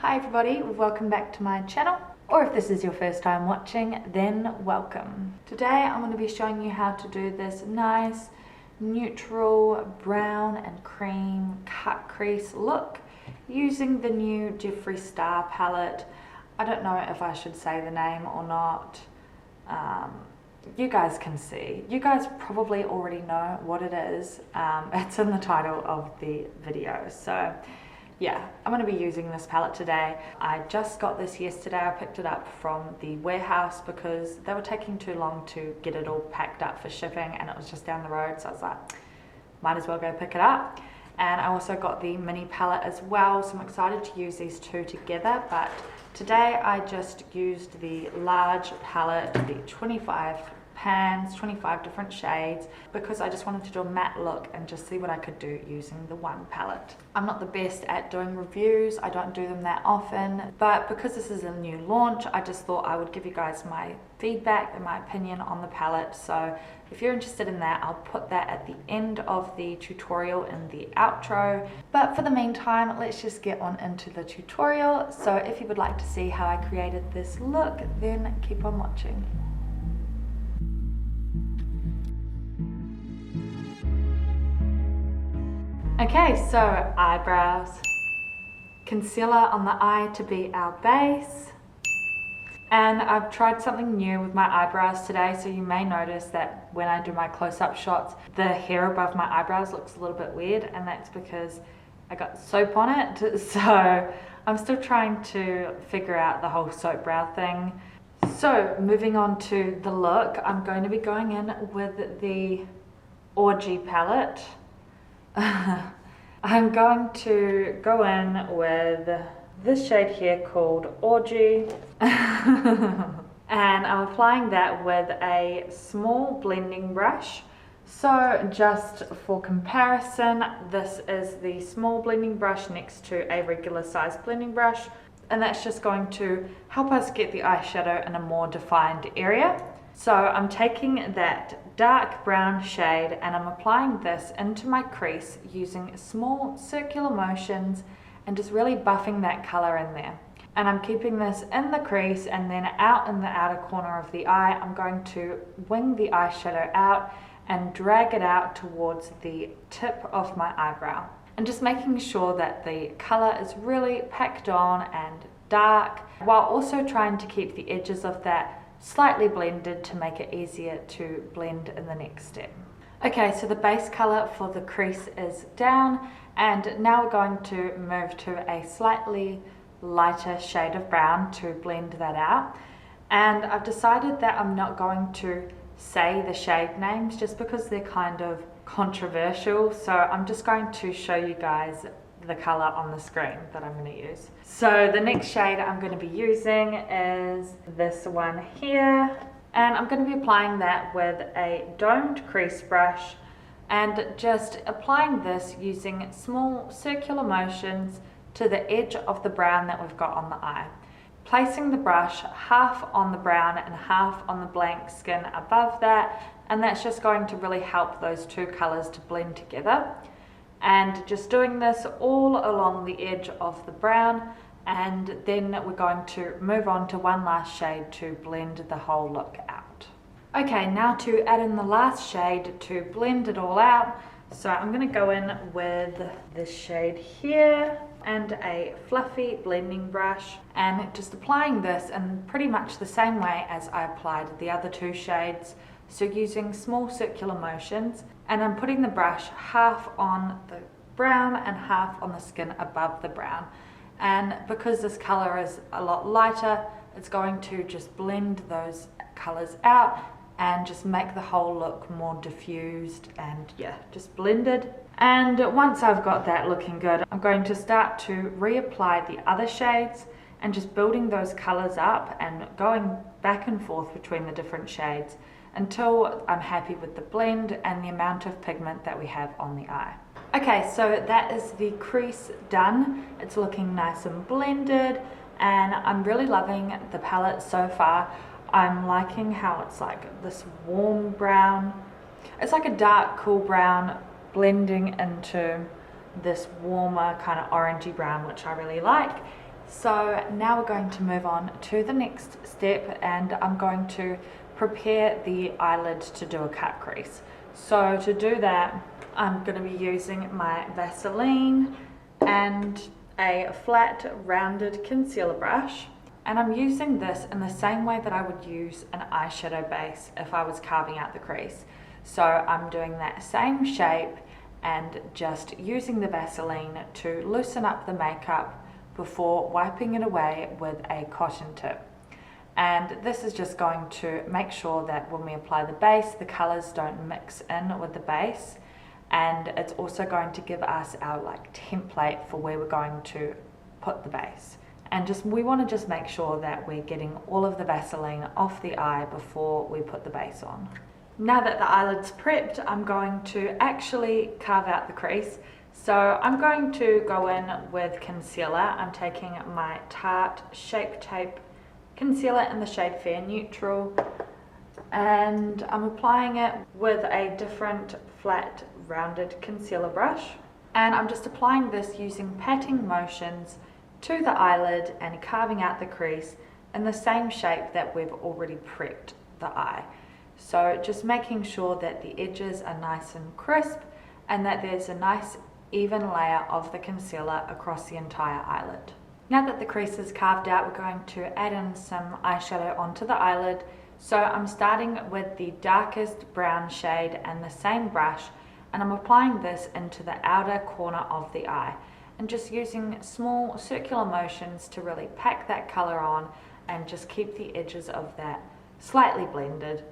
Hi everybody, welcome back to my channel, or if this is your first time watching, then welcome. Today I'm going to be showing you how to do this nice neutral brown and cream cut crease look using the new Jeffree Star palette. I don't know if I should say the name or not. You guys can see. You guys probably already know what it is. It's in the title of the video. So yeah, I'm going to be using this palette today. I just got this yesterday. I picked it up from the warehouse because they were taking too long to get it all packed up for shipping, and it was just down the road, so I was like, might as well go pick it up. And I also got the mini palette as well, so I'm excited to use these two together. But today I just used the large palette, the 25 pans, 25 different shades, because I just wanted to do a matte look and just see what I could do using the one palette. I'm not the best at doing reviews, I don't do them that often, but because this is a new launch, I just thought I would give you guys my feedback and my opinion on the palette. So if you're interested in that, I'll put that at the end of the tutorial in the outro. But for the meantime, let's just get on into the tutorial. So if you would like to see how I created this look, then keep on watching. Okay, so eyebrows, concealer on the eye to be our base, and I've tried something new with my eyebrows today, so you may notice that when I do my close-up shots, the hair above my eyebrows looks a little bit weird, and that's because I got soap on it, so I'm still trying to figure out the whole soap brow thing. So moving on to the look, I'm going to be going in with the Orgy palette. I'm going to go in with this shade here called Orgy and I'm applying that with a small blending brush. So just for comparison, this is the small blending brush next to a regular size blending brush, and that's just going to help us get the eyeshadow in a more defined area. So I'm taking that dark brown shade and I'm applying this into my crease using small circular motions and just really buffing that color in there. And I'm keeping this in the crease, and then out in the outer corner of the eye, I'm going to wing the eyeshadow out and drag it out towards the tip of my eyebrow. And just making sure that the color is really packed on and dark, while also trying to keep the edges of that slightly blended to make it easier to blend in the next step. Okay, so the base color for the crease is down, and now we're going to move to a slightly lighter shade of brown to blend that out. And I've decided that I'm not going to say the shade names just because they're kind of controversial, so I'm just going to show you guys the color on the screen that I'm going to use. So the next shade I'm going to be using is this one here, and I'm going to be applying that with a domed crease brush and just applying this using small circular motions to the edge of the brown that we've got on the eye, placing the brush half on the brown and half on the blank skin above that, and that's just going to really help those two colors to blend together. And just doing this all along the edge of the brown, and then we're going to move on to one last shade to blend the whole look out. Okay, now to add in the last shade to blend it all out. So I'm going to go in with this shade here and a fluffy blending brush, and just applying this in pretty much the same way as I applied the other two shades. So using small circular motions, and I'm putting the brush half on the brown and half on the skin above the brown. And because this color is a lot lighter, it's going to just blend those colors out and just make the whole look more diffused and yeah, just blended. And once I've got that looking good, I'm going to start to reapply the other shades and just building those colors up and going back and forth between the different shades until I'm happy with the blend and the amount of pigment that we have on the eye. Okay, so that is the crease done. It's looking nice and blended, and I'm really loving the palette so far. I'm liking how it's like this warm brown. It's like a dark, cool brown blending into this warmer kind of orangey brown, which I really like. So now we're going to move on to the next step, and I'm going to prepare the eyelid to do a cut crease. So to do that, I'm going to be using my Vaseline and a flat rounded concealer brush, and I'm using this in the same way that I would use an eyeshadow base if I was carving out the crease. So I'm doing that same shape and just using the Vaseline to loosen up the makeup before wiping it away with a cotton tip. And this is just going to make sure that when we apply the base, the colors don't mix in with the base, and it's also going to give us our template for where we're going to put the base. And we want to just make sure that we're getting all of the Vaseline off the eye before we put the base on. Now that the eyelid's prepped, I'm going to actually carve out the crease. So I'm going to go in with concealer. I'm taking my Tarte Shape Tape concealer in the shade Fair Neutral, and I'm applying it with a different flat rounded concealer brush, and I'm just applying this using patting motions to the eyelid and carving out the crease in the same shape that we've already prepped the eye. So just making sure that the edges are nice and crisp and that there's a nice even layer of the concealer across the entire eyelid. Now that the crease is carved out, we're going to add in some eyeshadow onto the eyelid. So I'm starting with the darkest brown shade and the same brush, and I'm applying this into the outer corner of the eye and just using small circular motions to really pack that color on and just keep the edges of that slightly blended.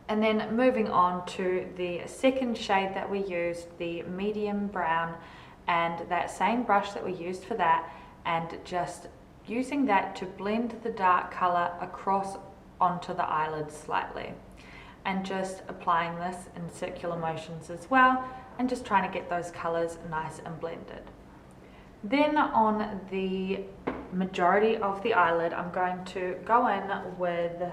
And then moving on to the second shade that we used, the medium brown, and that same brush that we used for that, and just using that to blend the dark color across onto the eyelid slightly, and just applying this in circular motions as well, and just trying to get those colors nice and blended. Then on the majority of the eyelid, I'm going to go in with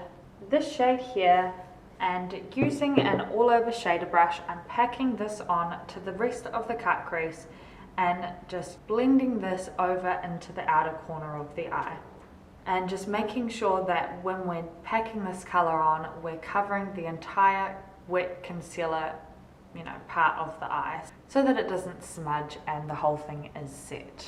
this shade here, and using an all over shader brush, I'm packing this on to the rest of the cut crease and just blending this over into the outer corner of the eye, and just making sure that when we're packing this color on, we're covering the entire wet concealer part of the eye so that it doesn't smudge and the whole thing is set.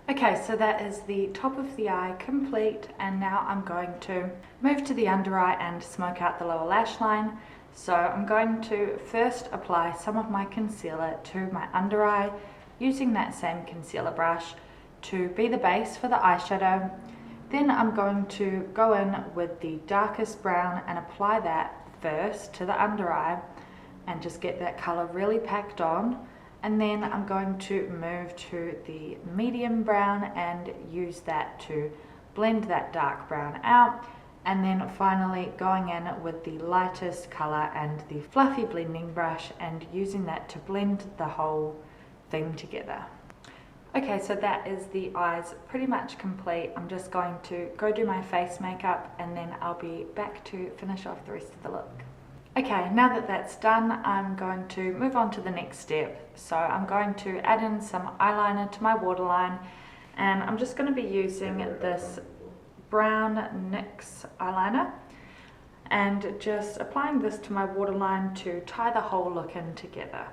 Okay, so that is the top of the eye complete, and now I'm going to move to the under eye and smoke out the lower lash line. So I'm going to first apply some of my concealer to my under eye using that same concealer brush to be the base for the eyeshadow. Then I'm going to go in with the darkest brown and apply that first to the under eye and just get that color really packed on. And then I'm going to move to the medium brown and use that to blend that dark brown out. And then finally going in with the lightest color and the fluffy blending brush and using that to blend the whole thing together. Okay, so that is the eyes pretty much complete. I'm just going to go do my face makeup and then I'll be back to finish off the rest of the look. Okay, now that that's done, I'm going to move on to the next step. So I'm going to add in some eyeliner to my waterline, and I'm just going to be using this brown NYX eyeliner and just applying this to my waterline to tie the whole look in together.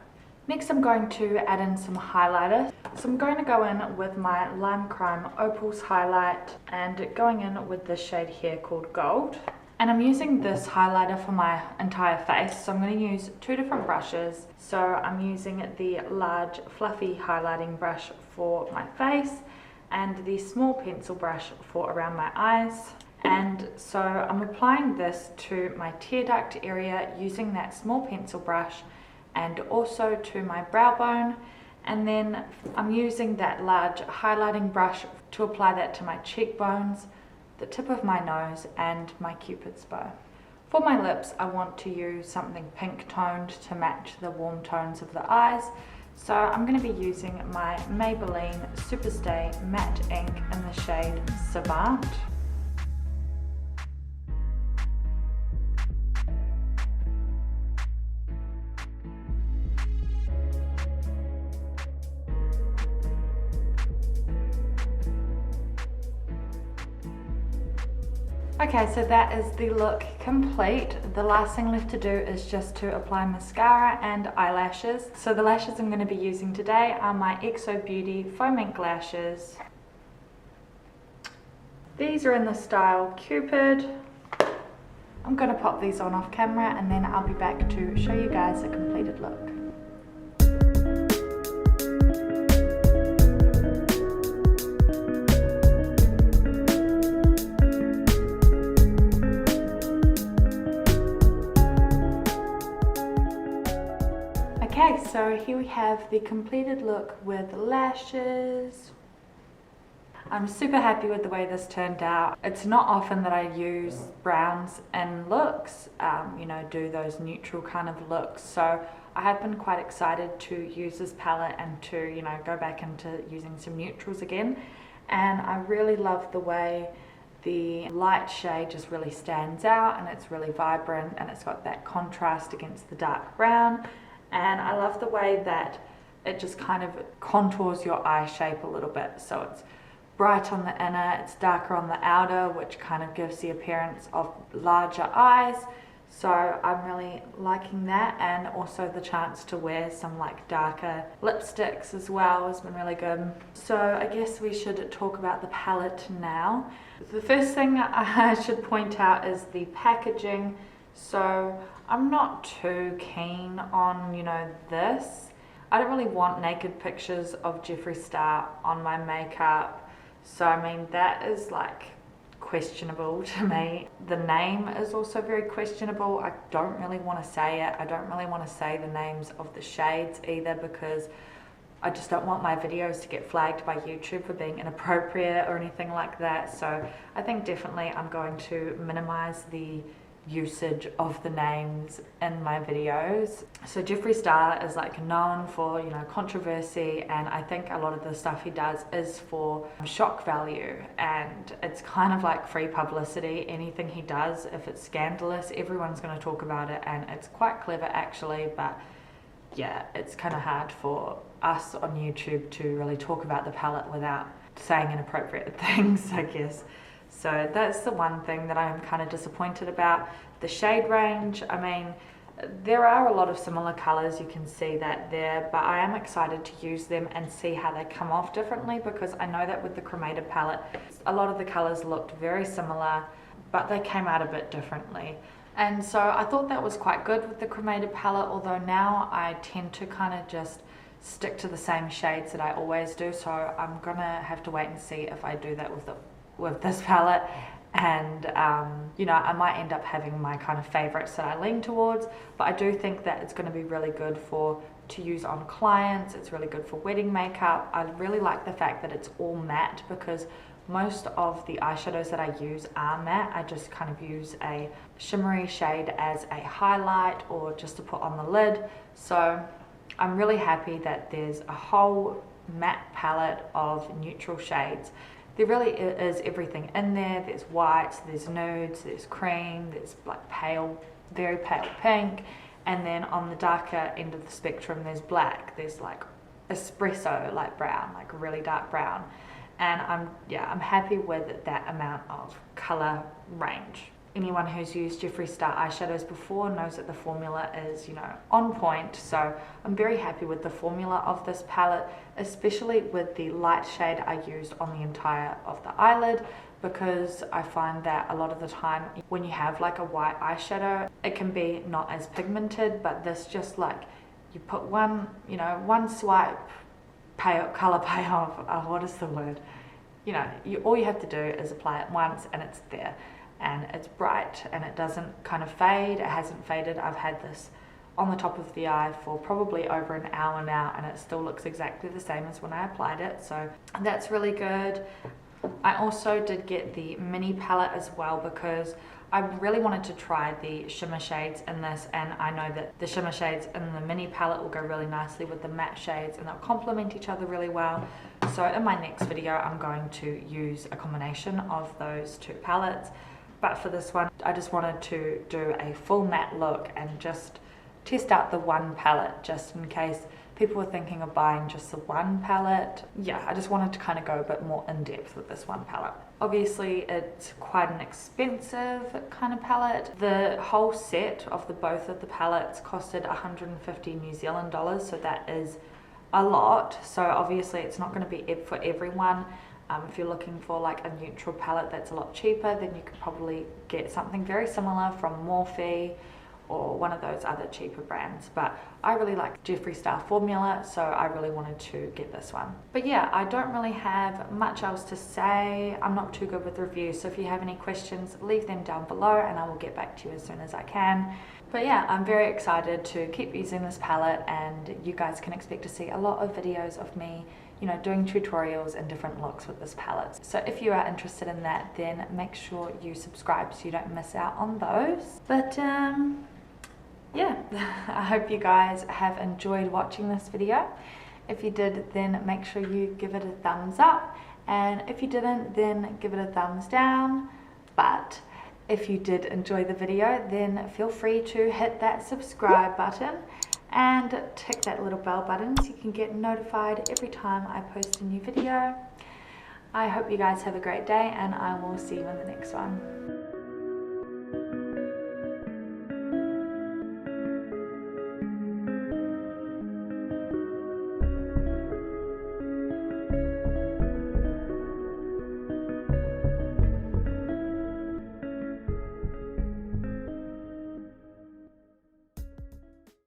Next I'm going to add in some highlighter. So I'm going to go in with my Lime Crime Opals highlight and going in with this shade here called Gold. And I'm using this highlighter for my entire face, so I'm going to use two different brushes. So I'm using the large fluffy highlighting brush for my face and the small pencil brush for around my eyes. And so I'm applying this to my tear duct area using that small pencil brush and also to my brow bone. And then I'm using that large highlighting brush to apply that to my cheekbones, the tip of my nose and my Cupid's bow. For my lips, I want to use something pink toned to match the warm tones of the eyes. So I'm going to be using my Maybelline Superstay Matte Ink in the shade Savant. Okay, so that is the look complete. The last thing left to do is just to apply mascara and eyelashes. So the lashes I'm going to be using today are my XO Beauty Faux Mink lashes. These are in the style Cupid. I'm going to pop these on off camera and then I'll be back to show you guys a completed look. Okay, so here we have the completed look with lashes. I'm super happy with the way this turned out. It's not often that I use browns in looks, you know, do those neutral kind of looks. So I have been quite excited to use this palette and to, you know, go back into using some neutrals again. And I really love the way the light shade just really stands out and it's really vibrant and it's got that contrast against the dark brown. And I love the way that it just kind of contours your eye shape a little bit. So it's bright on the inner, it's darker on the outer, which kind of gives the appearance of larger eyes. So I'm really liking that, and also the chance to wear some like darker lipsticks as well has been really good. So I guess we should talk about the palette now. The first thing I should point out is the packaging. So I'm not too keen on, you know, this. I don't really want naked pictures of Jeffree Star on my makeup. So I mean, that is like questionable to me. The name is also very questionable. I don't really want to say it. I don't really want to say the names of the shades either, because I just don't want my videos to get flagged by YouTube for being inappropriate or anything like that. So I think definitely I'm going to minimize the usage of the names in my videos. So Jeffree Star is like known for, you know, controversy, and I think a lot of the stuff he does is for shock value, and it's kind of like free publicity. Anything he does, if it's scandalous, everyone's going to talk about it, and it's quite clever actually. But yeah, it's kind of hard for us on YouTube to really talk about the palette without saying inappropriate things, I guess. So that's the one thing that I'm kind of disappointed about. The shade range, I mean, there are a lot of similar colors, you can see that there, but I am excited to use them and see how they come off differently, because I know that with the cremated palette, a lot of the colors looked very similar, but they came out a bit differently. And so I thought that was quite good with the cremated palette, although now I tend to kind of just stick to the same shades that I always do. So I'm gonna have to wait and see if I do that with this palette, and you know, I might end up having my kind of favorites that I lean towards, but I do think that it's going to be really good to use on clients. It's really good for wedding makeup. I really like the fact that it's all matte, because most of the eyeshadows that I use are matte. I just kind of use a shimmery shade as a highlight or just to put on the lid. So I'm really happy that there's a whole matte palette of neutral shades. There really is everything in there. There's whites, there's nudes, there's cream, there's like pale, very pale pink, and then on the darker end of the spectrum there's black, there's like espresso like brown, like really dark brown. And I'm happy with that amount of color range. Anyone who's used Jeffree Star eyeshadows before knows that the formula is, you know, on point. So I'm very happy with the formula of this palette, especially with the light shade I used on the entire of the eyelid, because I find that a lot of the time when you have like a white eyeshadow, it can be not as pigmented, but this just like, you put one swipe, color payoff, what is the word? You know, all you have to do is apply it once and it's there. And it's bright and it doesn't kind of fade. It hasn't faded. I've had this on the top of the eye for probably over an hour now, and it still looks exactly the same as when I applied it. So that's really good. I also did get the mini palette as well, because I really wanted to try the shimmer shades in this, and I know that the shimmer shades in the mini palette will go really nicely with the matte shades and they'll complement each other really well. So in my next video I'm going to use a combination of those two palettes. But for this one, I just wanted to do a full matte look and just test out the one palette, just in case people were thinking of buying just the one palette. Yeah, I just wanted to kind of go a bit more in depth with this one palette. Obviously it's quite an expensive kind of palette. The whole set of both of the palettes costed 150 New Zealand dollars, so that is a lot. So obviously it's not going to be for everyone. If you're looking for like a neutral palette that's a lot cheaper, then you could probably get something very similar from Morphe or one of those other cheaper brands. But I really like Jeffree Star formula, so I really wanted to get this one. But yeah, I don't really have much else to say. I'm not too good with reviews, so if you have any questions, leave them down below and I will get back to you as soon as I can. But yeah, I'm very excited to keep using this palette, and you guys can expect to see a lot of videos of me, you know, doing tutorials and different looks with this palette. So if you are interested in that, then make sure you subscribe so you don't miss out on those. But yeah, I hope you guys have enjoyed watching this video. If you did, then make sure you give it a thumbs up, and if you didn't, then give it a thumbs down. But if you did enjoy the video, then feel free to hit that subscribe button and tick that little bell button so you can get notified every time I post a new video. I hope you guys have a great day, and I will see you in the next one.